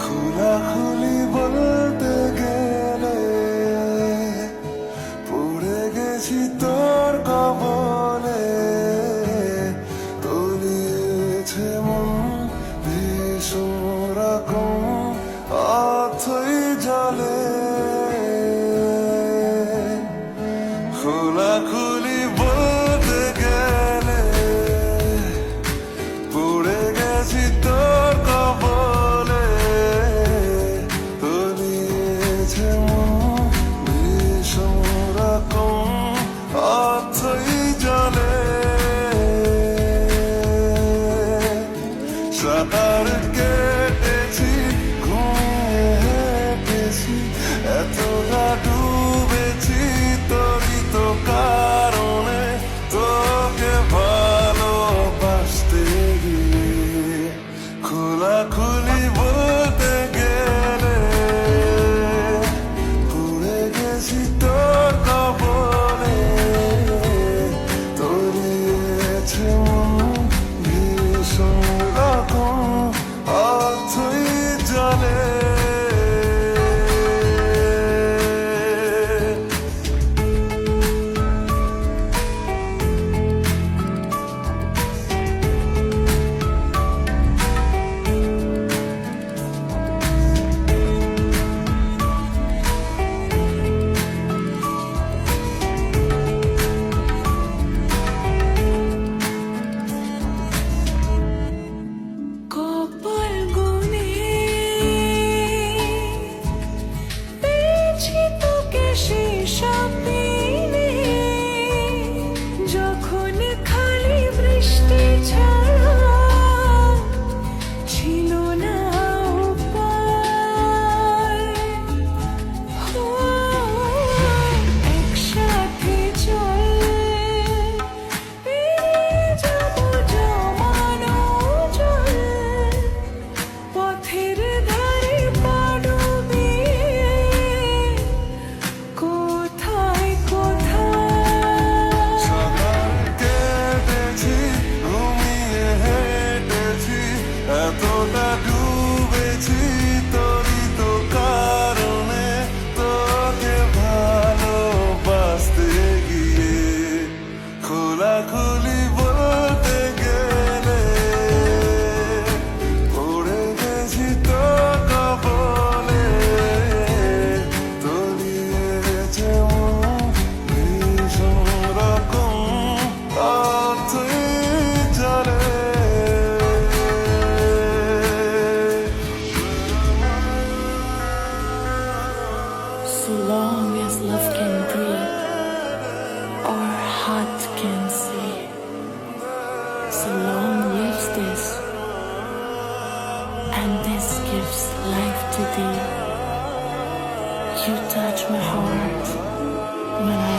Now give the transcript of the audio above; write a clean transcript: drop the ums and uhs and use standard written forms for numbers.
খোলাখুলি বলতে গেলে পড়ে গেছি তোর কবলে, তলিয়েছে মন ভীষণ রকম অথই জলে। খোলাখুলি বলতে গেলে পড়ে গেছি তোর কবলে, তলিয়েছে মন ভীষণ রকম অথই জলে। সাঁতার কেটেছি, ঘুমিয়ে হেঁটেছি, এতটা ডুবেছি তোরই তো কারণে, তোকে ভালোবাসতে গিয়ে। খোলাখুলি বলতে গেলে পড়ে গেছি তোর কবলে, তলিয়েছে মন ভীষণ রকম অথই জলে। কপাল গুনে পেয়েছি তোকে সেসব দিনে, যখন খালি বৃষ্টি ছাড়া ছিল না উপায়। একসাথে চল পেরিয়ে যাবো জমানো জল, পথের ধারে পা ডুবিয়ে কোথায় কোথায়। সাঁতার কেটেছি, ঘুমিয়ে হেঁটেছি, এতটা ডুবেছি তোরই তো কারণে, তোকে ভালোবাসতে গিয়ে। খোলাখুলি বলতে গেলে পড়ে গেছি তোর কবলে, তলিয়েছে মন ভীষণ রকম অথই জলে। So long as love can breathe or heart can see, so long lives this, and this gives life to thee. You touch my heart when I